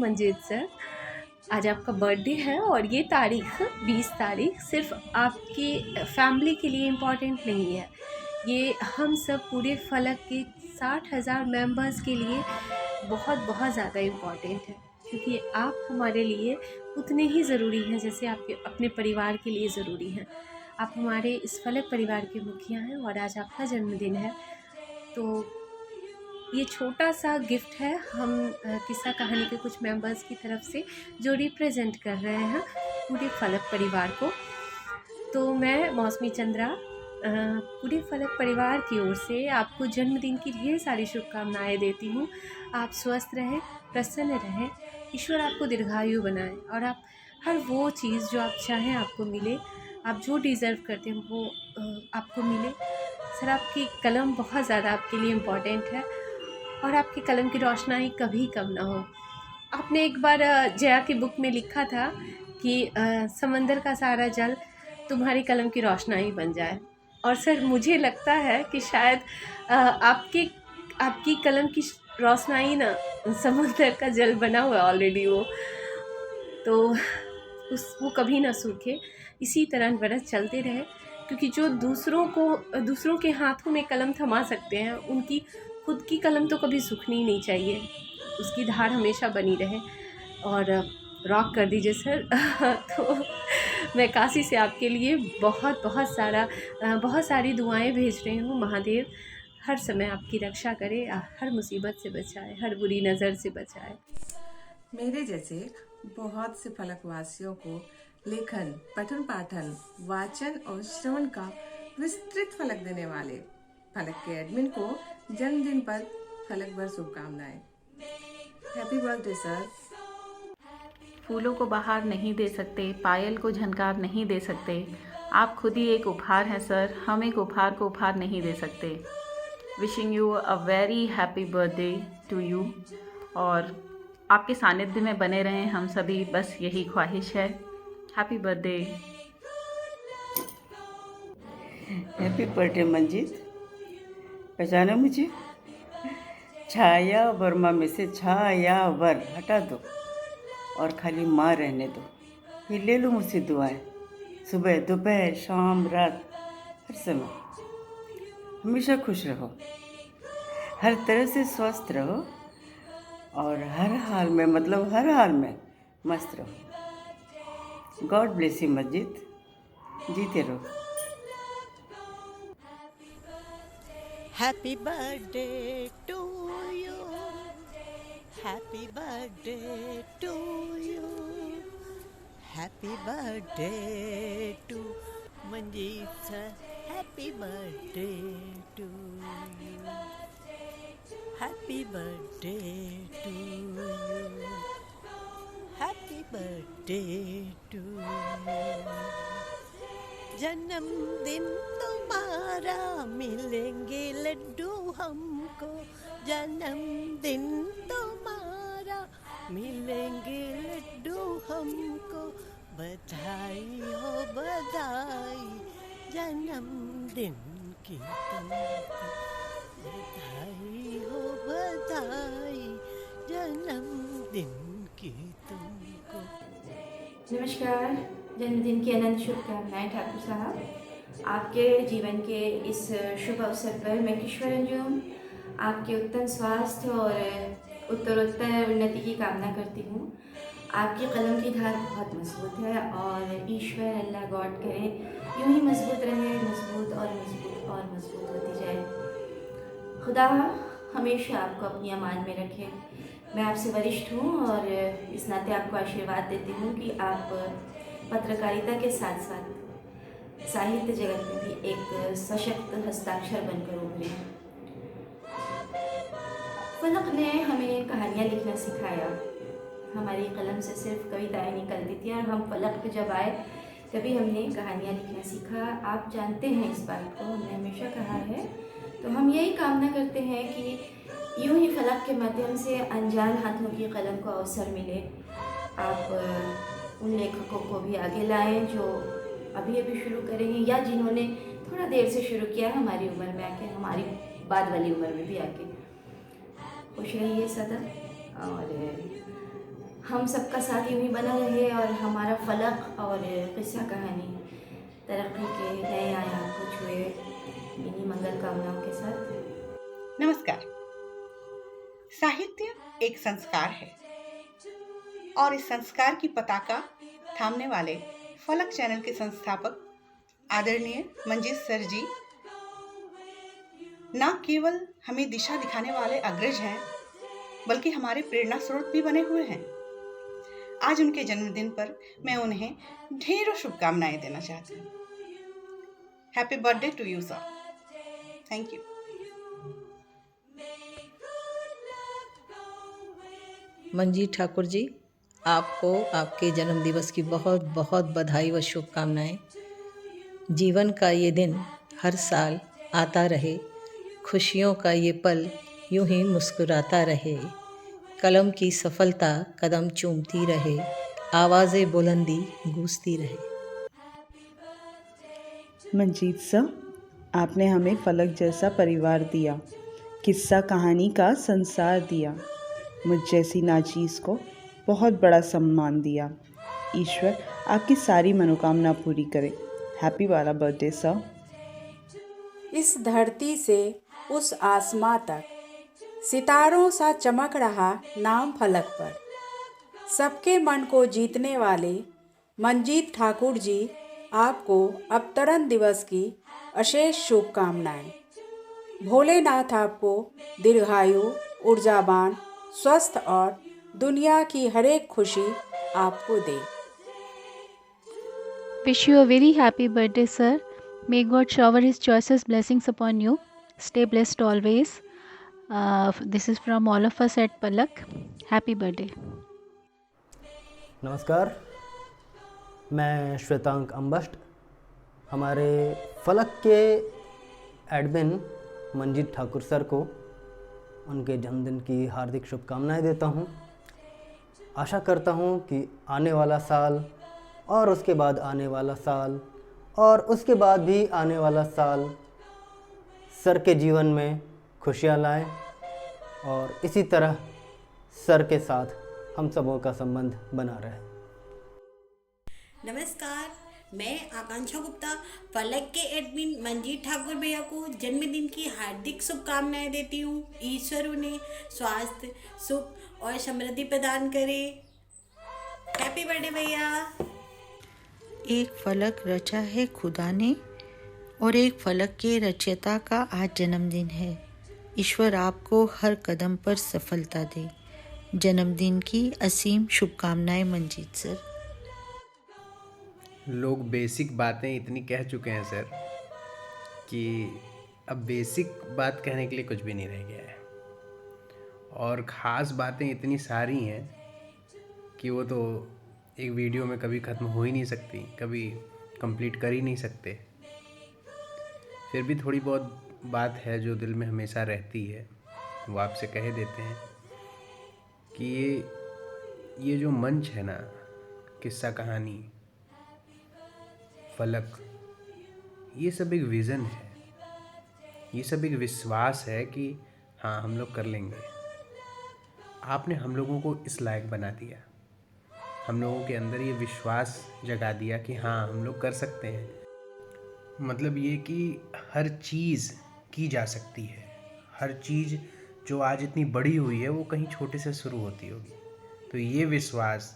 Manjeet sir, आज आपका birthday है और ये तारीख 20 तारीख सिर्फ आपकी फैमिली के लिए इम्पॉर्टेंट नहीं है, ये हम सब पूरे फलक के 60,000 मेंबर्स के लिए बहुत बहुत ज़्यादा इम्पॉर्टेंट है, क्योंकि आप हमारे लिए उतने ही ज़रूरी हैं जैसे आपके अपने परिवार के लिए ज़रूरी हैं। आप हमारे इस फलक परिवार के मुखिया हैं और आज आपका जन्मदिन है, तो ये छोटा सा गिफ्ट है हम किस्सा कहानी के कुछ मेंबर्स की तरफ से जो रिप्रेजेंट कर रहे हैं पूरे फलक परिवार को। तो मैं मौसमी चंद्रा पूरे फलक परिवार की ओर से आपको जन्मदिन की ढेर सारी शुभकामनाएं देती हूँ। आप स्वस्थ रहें, प्रसन्न रहें, ईश्वर आपको दीर्घायु बनाए और आप हर वो चीज़ जो आप चाहें आपको मिले, आप जो डिज़र्व करते हैं वो आपको मिले। सर, आपकी कलम बहुत ज़्यादा आपके लिए इम्पॉर्टेंट है और आपकी कलम की रोशनाई कभी कम ना हो। आपने एक बार जया की बुक में लिखा था कि समंदर का सारा जल तुम्हारी कलम की रोशनाई बन जाए, और सर मुझे लगता है कि शायद आपकी कलम की रोशनाई ना समंदर का जल बना हुआ ऑलरेडी तो वो कभी ना सूखे, इसी तरह बरस चलते रहे, क्योंकि जो दूसरों के हाथों में कलम थमा सकते हैं उनकी खुद की कलम तो कभी सूखनी नहीं चाहिए, उसकी धार हमेशा बनी रहे। और रॉक कर दीजिए सर। तो मैं काशी से आपके लिए बहुत सारी दुआएं भेज रही हूँ। महादेव हर समय आपकी रक्षा करे, हर मुसीबत से बचाए, हर बुरी नज़र से बचाए। मेरे जैसे बहुत से फलकवासियों को लेखन, पठन पाठन, वाचन और श्रवण का विस्तृत फलक देने वाले फलक के एडमिन को जन्मदिन पर फलक भर शुभकामनाएं। Happy birthday sir. फूलों को बहार नहीं दे सकते, पायल को झनकार नहीं दे सकते, आप खुद ही एक उपहार हैं सर, हम एक उपहार को उपहार नहीं दे सकते। Wishing you a very happy birthday to you, और आपके सानिध्य में बने रहें हम सभी, बस यही ख्वाहिश है। Happy birthday. Happy birthday Manjeet. पहचानो मुझे? छाया वर्मा में से छाया वर हटा दो और खाली माँ रहने दो, फिर ले लो मुझसे दुआएं, सुबह दोपहर शाम रात, हर समय। हमेशा खुश रहो, हर तरह से स्वस्थ रहो और हर हाल में, मतलब हर हाल में मस्त रहो। गॉड ब्लेस यू मंजीत, जीते रहो। Happy birthday to you. Happy birthday to you. Happy birthday to Manjeet sir. Happy birthday to you. Happy birthday to you. Happy birthday to you. जन्मदिन तुम्हारा मिलेंगे लड्डू हमको, जन्मदिन तुम्हारा मिलेंगे लड्डू हमको, बधाई हो बधाई जन्मदिन की तुमको, बधाई हो बधाई जन्मदिन की तुमको। नमस्कार, जन्मदिन की अनंत शुभकामनाएं ठाकुर साहब। आपके जीवन के इस शुभ अवसर पर मैं ईश्वर अंजुम आपके उत्तम स्वास्थ्य और उत्तरोत्तर उन्नति की कामना करती हूँ। आपकी कलम की धार बहुत मजबूत है और ईश्वर अल्लाह गॉड करे यूँ ही मजबूत रहे, मजबूत और मजबूत और मजबूत होती जाए। खुदा हमेशा आपको अपनी अमान में रखे। मैं आपसे वरिष्ठ हूँ और इस नाते आपको आशीर्वाद देती हूँ कि आप पत्रकारिता के साथ साथ साहित्य जगत में भी एक सशक्त हस्ताक्षर बनकर उभरे। फलक ने हमें कहानियाँ लिखना सिखाया। हमारी कलम से सिर्फ कविताएं निकलती थी और हम फलक पे जब आए तभी हमने कहानियाँ लिखना सीखा। आप जानते हैं इस बात को, हमने हमेशा कहा है। तो हम यही कामना करते हैं कि यूँ ही फलक के माध्यम से अनजान हाथों की कलम को अवसर मिले। आप उन लेखकों को भी आगे लाएं जो अभी शुरू करेंगे या जिन्होंने थोड़ा देर से शुरू किया हमारी उम्र में आके, हमारी बाद वाली उम्र में भी आके। खुश रहिए सदा और हम सबका साथ यूँ ही बना रहे और हमारा फलक और किस्सा कहानी तरक्की के नए आयाम को छुए, इन्हीं मंगल कामनाओं के साथ। नमस्कार। साहित्य एक संस्कार है और इस संस्कार की पताका थामने वाले फलक चैनल के संस्थापक आदरणीय मंजीत सर जी न केवल हमें दिशा दिखाने वाले अग्रज हैं, बल्कि हमारे प्रेरणा स्रोत भी बने हुए हैं। आज उनके जन्मदिन पर मैं उन्हें ढेरों शुभकामनाएं देना चाहती हूँ। Happy birthday to you sir. Thank you. Manjeet Thakur ji, आपको आपके जन्मदिवस की बहुत बहुत बधाई व शुभकामनाएं। जीवन का ये दिन हर साल आता रहे, खुशियों का ये पल यूं ही मुस्कुराता रहे, कलम की सफलता कदम चूमती रहे, आवाज़ें बुलंदी गूंजती रहे। मंजीत सर, आपने हमें फलक जैसा परिवार दिया, किस्सा कहानी का संसार दिया, मुझ जैसी नाचीज़ को बहुत बड़ा सम्मान दिया। ईश्वर आपकी सारी मनोकामना पूरी करे। हैप्पी वाला बर्थडे सर। इस धरती से उस आसमां तक सितारों सा चमक रहा नाम फलक पर। सबके मन को जीतने वाले मंजीत ठाकुर जी, आपको अवतरण दिवस की अशेष शुभकामनाएं। भोलेनाथ आपको दीर्घायु, ऊर्जावान, स्वस्थ और दुनिया की हर एक खुशी आपको दे। Wish you a very happy birthday, sir. May God shower His choicest blessings upon you. Stay blessed always. This is from all of us at Palak. Happy birthday. नमस्कार, मैं श्वेतांक अम्बस्ट हमारे फलक के एडमिन मंजीत ठाकुर सर को उनके जन्मदिन की हार्दिक शुभकामनाएं देता हूं। आशा करता हूं कि आने वाला साल और उसके बाद आने वाला साल और उसके बाद भी आने वाला साल सर के जीवन में खुशियां लाएं और इसी तरह सर के साथ हम सबों का संबंध बना रहे। नमस्कार, मैं आकांक्षा गुप्ता फलक के एडमिन मंजीत ठाकुर भैया को जन्मदिन की हार्दिक शुभकामनाएं देती हूँ। ईश्वर उन्हें स्वास्थ्य, सुख और समृद्धि प्रदान करे। हैप्पी बर्थडे भैया। एक फलक रचा है खुदा ने और एक फलक के रचयिता का आज जन्मदिन है। ईश्वर आपको हर कदम पर सफलता दे। जन्मदिन की असीम शुभकामनाएं मंजीत सर। लोग बेसिक बातें इतनी कह चुके हैं सर कि अब बेसिक बात कहने के लिए कुछ भी नहीं रह गया है, और ख़ास बातें इतनी सारी हैं कि वो तो एक वीडियो में कभी ख़त्म हो ही नहीं सकती, कभी कंप्लीट कर ही नहीं सकते। फिर भी थोड़ी बहुत बात है जो दिल में हमेशा रहती है, वो आपसे कह देते हैं कि ये जो मंच है ना, किस्सा कहानी, फलक, ये सब एक विज़न है, ये सब एक विश्वास है कि हाँ हम लोग कर लेंगे। आपने हम लोगों को इस लायक बना दिया, हम लोगों के अंदर ये विश्वास जगा दिया कि हाँ हम लोग कर सकते हैं। मतलब ये कि हर चीज़ की जा सकती है, हर चीज़ जो आज इतनी बड़ी हुई है वो कहीं छोटे से शुरू होती होगी। तो ये विश्वास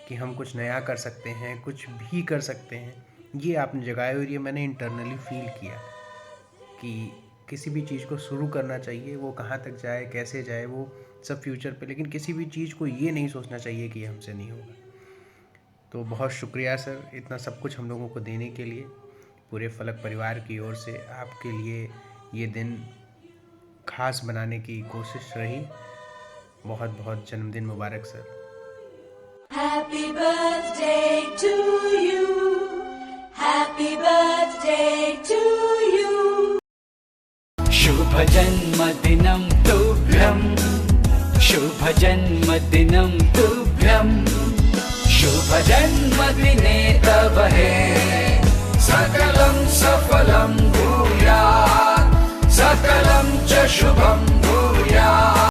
कि हम कुछ नया कर सकते हैं, कुछ भी कर सकते हैं, ये आपने जगाया और ये मैंने इंटरनली फील किया कि किसी भी चीज़ को शुरू करना चाहिए, वो कहाँ तक जाए, कैसे जाए, वो सब फ्यूचर पे, लेकिन किसी भी चीज़ को ये नहीं सोचना चाहिए कि हमसे नहीं होगा। तो बहुत शुक्रिया सर इतना सब कुछ हम लोगों को देने के लिए। पूरे फलक परिवार की ओर से आपके लिए ये दिन खास बनाने की कोशिश रही। बहुत बहुत जन्मदिन मुबारक sir. Happy birthday to you. Happy birthday to you. शुभ जन्मदिनं तुभ्यं, शुभ जन्मदिनं तुभ्यं, शुभ जन्मदिने तव हे सकलं सफलं भूयात्, सकलं च शुभम्